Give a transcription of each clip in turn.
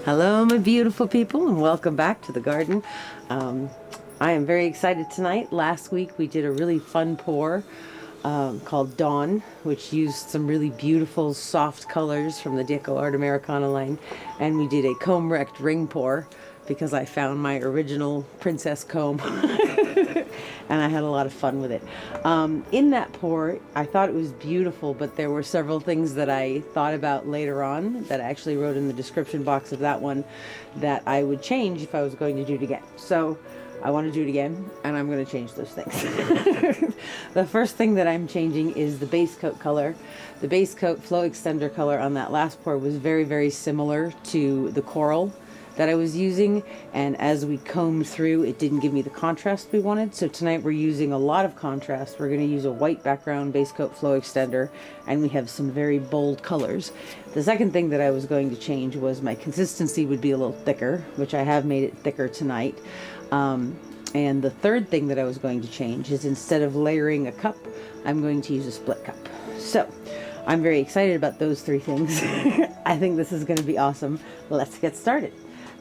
Hello, my beautiful people, and welcome back to the garden. I am very excited tonight. Last week we did a really fun pour called Dawn, which used some really beautiful soft colors from the DecoArt Americana line, and we did a comb wrecked ring pour because I found my original princess comb and I had a lot of fun with it. In that pour, I thought it was beautiful, but there were several things that I thought about later on that I actually wrote in the description box of that one that I would change if I was going to do it again. So I want to do it again, and I'm going to change those things. The first thing that I'm changing is the base coat color. The base coat flow extender color on that last pour was very, very similar to the coral that I was using, and as we combed through, it didn't give me the contrast we wanted. So tonight we're using a lot of contrast. We're going to use a white background base coat flow extender, and we have some very bold colors. The second thing that I was going to change was my consistency would be a little thicker, which I have made it thicker tonight. And the third thing that I was going to change is instead of layering a cup, I'm going to use a split cup. So I'm very excited about those three things. I think this is going to be awesome. Let's get started.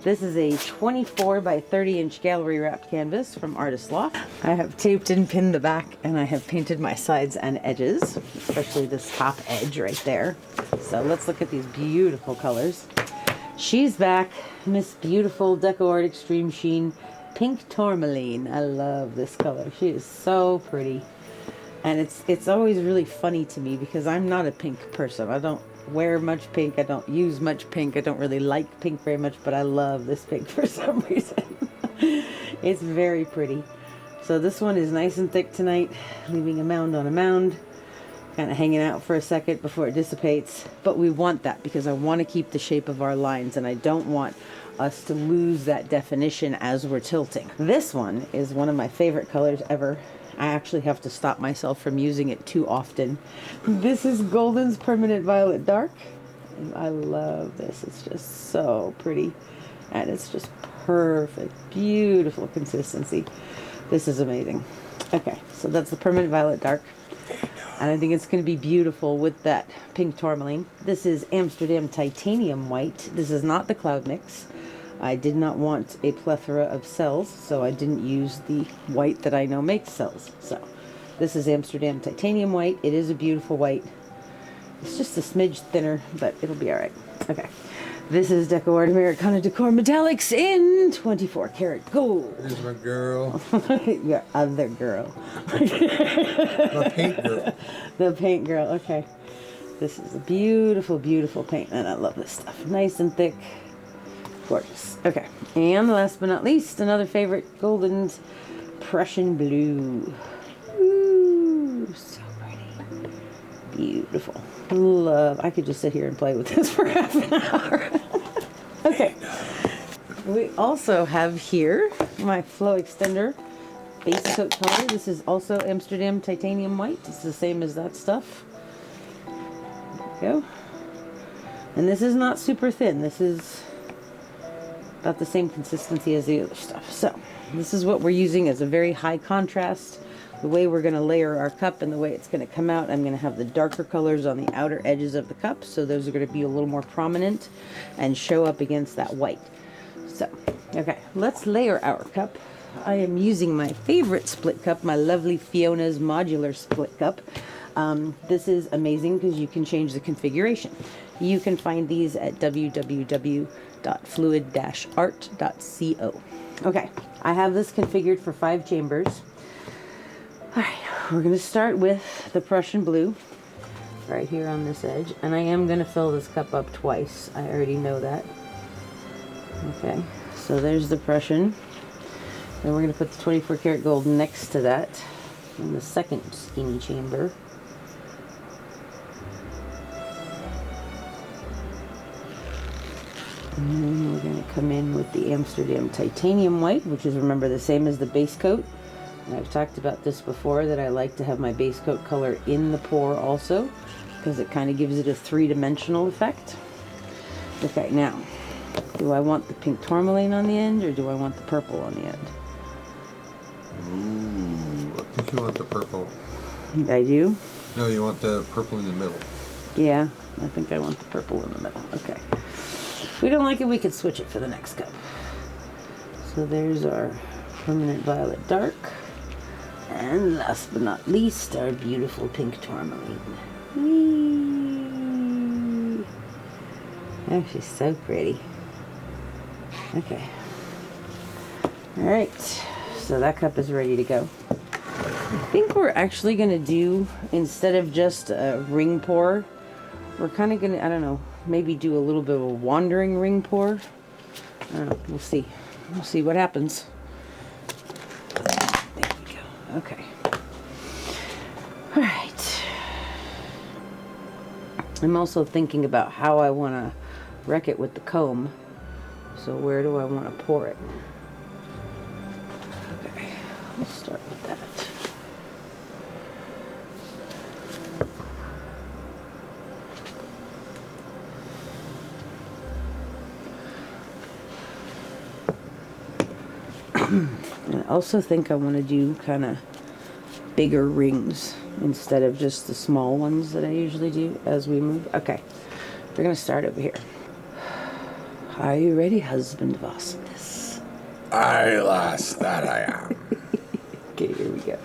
This is a 24 by 30 inch gallery wrapped canvas from Artist Loft. I have taped and pinned the back, and I have painted my sides and edges, especially this top edge right there. So let's look at these beautiful colors. She's back, Miss Beautiful DecoArt Extreme Sheen Pink Tourmaline. I love this color. She is so pretty. And it's always really funny to me because I'm not a pink person. I don't wear much pink. I don't use much pink. I don't really like pink very much, but I love this pink for some reason. It's very pretty. So this one is nice and thick tonight, leaving a mound on a mound, kind of hanging out for a second before it dissipates. But we want that because I want to keep the shape of our lines, and I don't want us to lose that definition as we're tilting. This one is one of my favorite colors ever. I actually have to stop myself from using it too often. This is Golden's Permanent Violet Dark. And I love this. It's just so pretty. And it's just perfect. Beautiful consistency. This is amazing. Okay, so that's the Permanent Violet Dark. And I think it's going to be beautiful with that Pink Tourmaline. This is Amsterdam Titanium White. This is not the Cloud Mix. I did not want a plethora of cells, so I didn't use the white that I know makes cells. So this is Amsterdam Titanium White. It is a beautiful white. It's just a smidge thinner, but it'll be all right. Okay. This is DecoArt Americana Decor Metallics in 24 karat gold. Here's my girl. Your other girl. The paint girl. The paint girl. Okay. This is a beautiful, beautiful paint, and I love this stuff. Nice and thick. Gorgeous. Okay, and last but not least, another favorite, Golden's Prussian Blue. Ooh, so pretty. Beautiful. Love. I could just sit here and play with this for half an hour. Okay. We also have here my flow extender base coat color. This is also Amsterdam Titanium White. It's the same as that stuff. There we go. And this is not super thin. This is about the same consistency as the other stuff. So this is what we're using as a very high contrast. The way we're going to layer our cup and the way it's going to come out, I'm going to have the darker colors on the outer edges of the cup, so those are going to be a little more prominent and show up against that white. So, okay, let's layer our cup. I am using my favorite split cup, my lovely Fiona's Modular Split Cup. This is amazing because you can change the configuration. You can find these at www.fluid-art.co. Okay, I have this configured for 5 chambers. Alright, we're going to start with the Prussian Blue right here on this edge, and I am going to fill this cup up twice. I already know that. Okay, so there's the Prussian. Then we're going to put the 24 karat gold next to that in the second skinny chamber. And then we're going to come in with the Amsterdam Titanium White, which is, remember, the same as the base coat. And I've talked about this before, that I like to have my base coat color in the pour also, because it kind of gives it a 3-dimensional effect. Okay, now, do I want the Pink Tourmaline on the end, or do I want the purple on the end? Ooh, I think you want the purple. I do? No, you want the purple in the middle. Yeah, I think I want the purple in the middle. Okay. we don't like it, we could switch it for the next cup. So there's our permanent violet dark. And last but not least, our beautiful pink tourmaline. Whee! Oh, she's so pretty. Okay. Alright, so that cup is ready to go. I think we're actually going to do, instead of just a ring pour, we're kind of going to, I don't know, maybe do a little bit of a wandering ring pour. I don't know, we'll see. We'll see what happens. There we go. Okay. Alright. I'm also thinking about how I want to wreck it with the comb. So where do I want to pour it? Okay, we'll start with that. And I also think I want to do kind of bigger rings instead of just the small ones that I usually do as we move. Okay, we're going to start over here. Are you ready, husband of awesomeness? Aye, lass, that I am. Okay, here we go.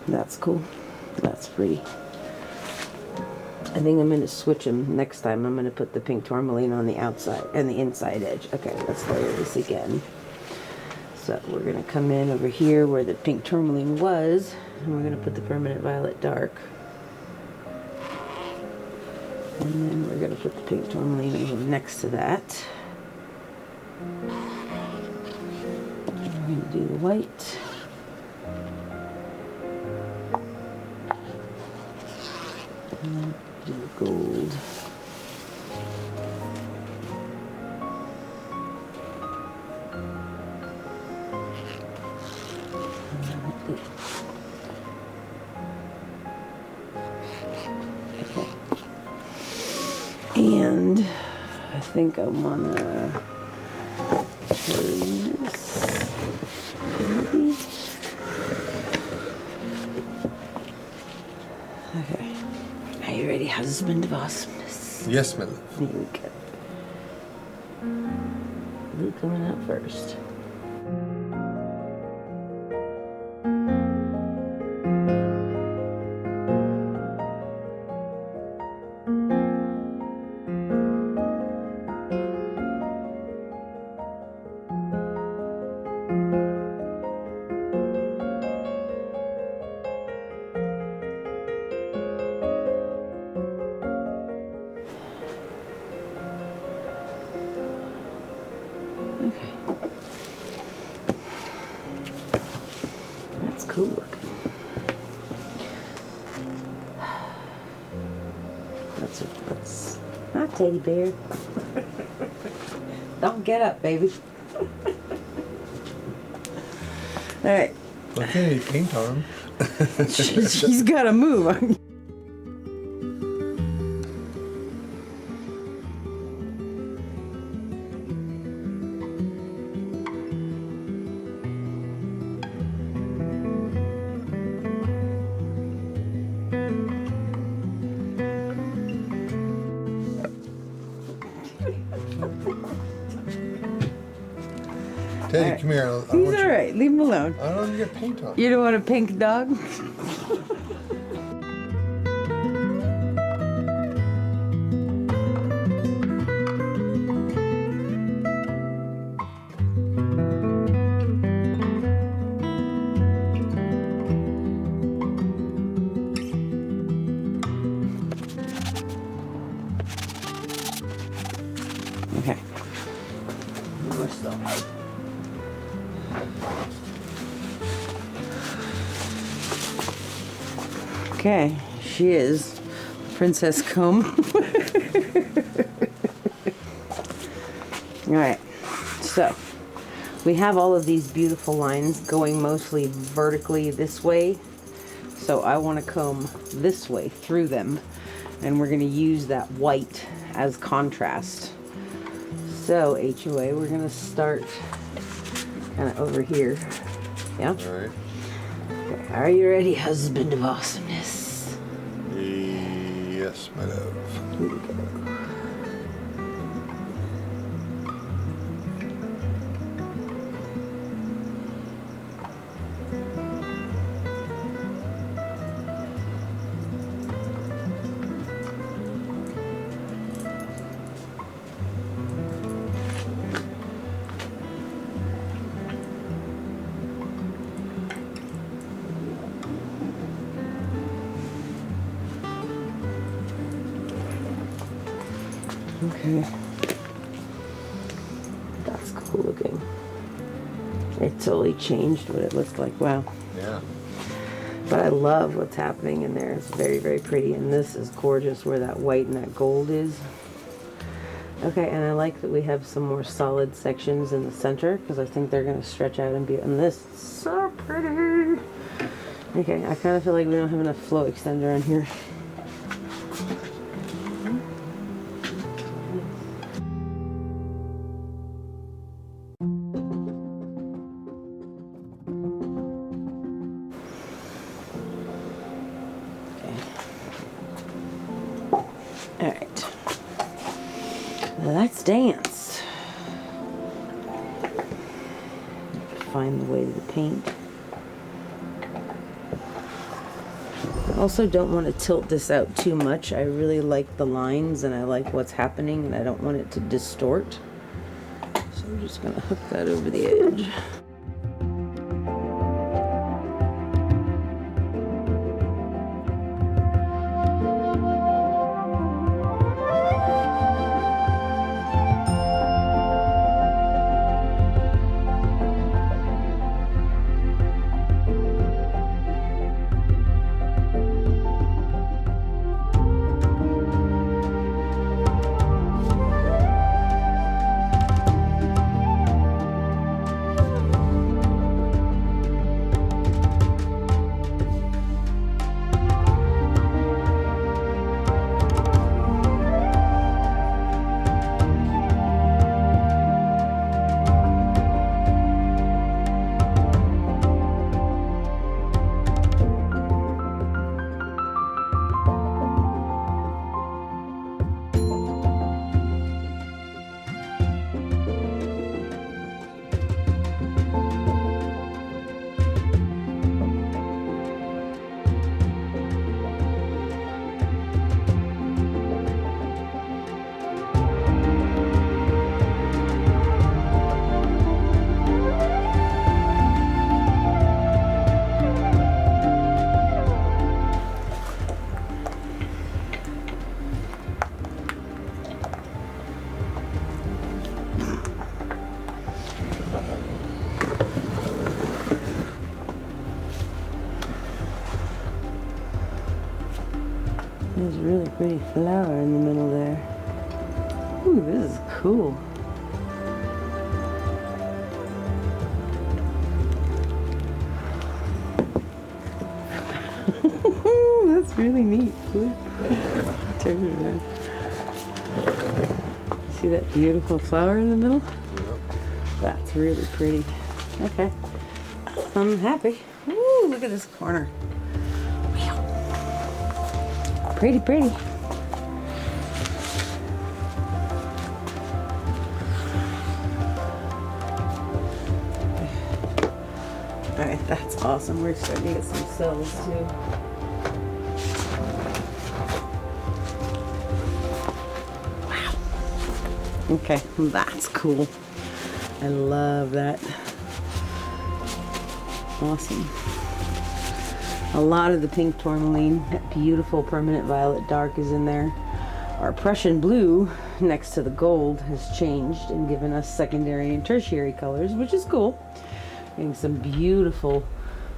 That's cool. That's pretty. I think I'm going to switch them next time. I'm going to put the pink tourmaline on the outside and the inside edge. Okay, let's layer this again. So we're going to come in over here where the pink tourmaline was, and we're going to put the permanent violet dark. And then we're going to put the pink tourmaline over next to that. We're going to do the white. And do the gold. And I think I want to turn this. Maybe. Okay. Are you ready, husband of awesomeness? Yes, my love. Here we go. Blue coming out first. Okay. That's cool looking. That's not teddy bear. Don't get up, baby. All right. Well, can't any paint on him. She's got to move. Teddy, Right. come here. He's all right. Leave him alone. I don't want to get paint on. You don't want a pink dog? Okay. We're still out. Okay, she is Princess Comb. Alright, so we have all of these beautiful lines going mostly vertically this way. So I want to comb this way through them. And we're going to use that white as contrast. So HOA, we're going to start kind of over here. Yeah? Alright. Okay, are you ready, husband of awesomeness? Yes, my love. Here we go. Okay, that's cool looking. It totally changed what it looked like. Wow. Yeah. But I love what's happening in there. It's very, very pretty. And this is gorgeous where that white and that gold is. Okay, and I like that we have some more solid sections in the center because I think they're going to stretch out and be, and this is so pretty. Okay, I kind of feel like we don't have enough flow extender on here. Alright, let's dance. Find the way to the paint. I also don't want to tilt this out too much. I really like the lines and I like what's happening and I don't want it to distort. So I'm just going to hook that over the edge. There's a really pretty flower in the middle there. Ooh, this is cool. That's really neat. Turn it around. See that beautiful flower in the middle? Yep. That's really pretty. Okay. I'm happy. Ooh, look at this corner. Pretty, pretty. Alright, that's awesome. We're starting to get some cells too. Wow. Okay, that's cool. I love that. Awesome. A lot of the pink tourmaline, that beautiful permanent violet dark is in there. Our Prussian blue next to the gold has changed and given us secondary and tertiary colors, which is cool. Getting some beautiful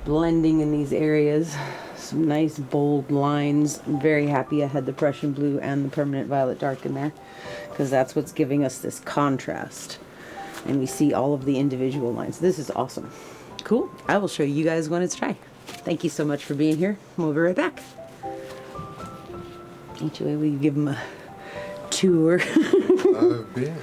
blending in these areas. Some nice bold lines. I'm very happy I had the Prussian blue and the permanent violet dark in there because that's what's giving us this contrast. and we see all of the individual lines. This is awesome. Cool. I will show you guys when it's dry. Thank you so much for being here. We'll be right back. HOA, will you give them a tour? I've been.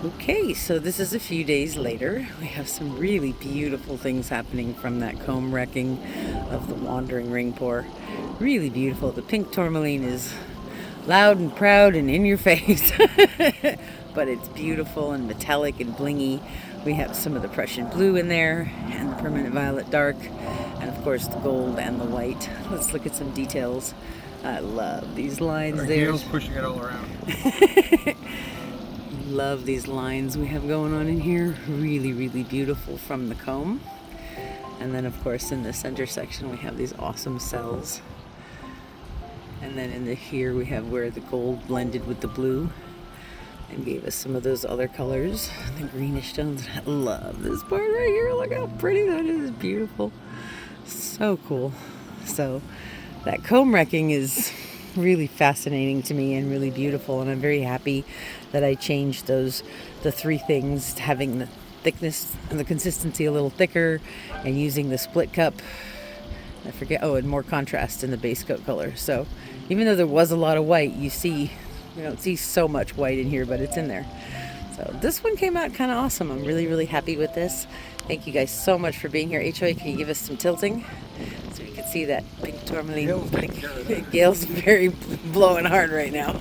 Okay, so this is a few days later. We have some really beautiful things happening from that comb wrecking of the wandering ring pour. Really beautiful. The Pink Tourmaline is loud and proud and in your face, but it's beautiful and metallic and blingy. We have some of the Prussian blue in there and the permanent violet dark, and of course the gold and the white. Let's look at some details. I love these lines there. Heels pushing it all around. Love these lines we have going on in here. Really, really beautiful from the comb. And then of course in the center section we have these awesome cells. And then in the here we have where the gold blended with the blue and gave us some of those other colors, the greenish tones. I love this part right here. Look how pretty that is. Beautiful. So cool. So that comb wrecking is really fascinating to me and really beautiful, and I'm very happy that I changed the three things to having the thickness and the consistency a little thicker and using the split cup. I forget, and more contrast in the base coat color. So even though there was a lot of white, you don't see so much white in here, but it's in there. So this one came out kind of awesome. I'm really, really happy with this. Thank you guys so much for being here. HOA, can you give us some tilting so we can see that Pink Tourmaline? Gale's very blowing hard right now.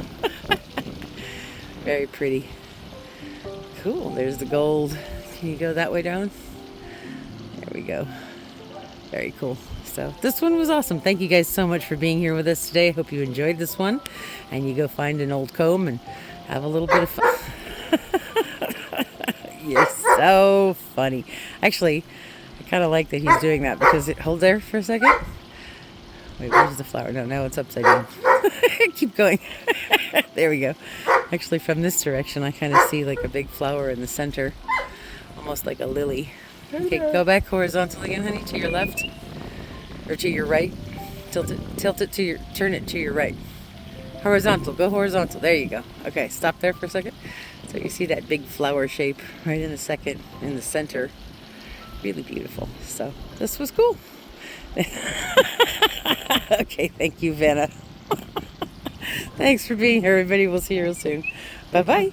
Very pretty. Cool. There's the gold. Can you go that way down? There we go. Very cool. So this one was awesome. Thank you guys so much for being here with us today. I hope you enjoyed this one, and you go find an old comb and have a little bit of fun. You're so funny. Actually, I kind of like that he's doing that because it holds there for a second. Wait, where's the flower? No, now it's upside down. Keep going. There we go. Actually, from this direction, I kind of see like a big flower in the center, almost like a lily. Okay, go back horizontal again, honey, to your left or to your right. Tilt it to your, turn it to your right. Horizontal, go horizontal. There you go. Okay, stop there for a second. So you see that big flower shape right in the center. Really beautiful. So this was cool. Okay, thank you, Vanna. Thanks for being here, everybody. We'll see you real soon. Bye-bye.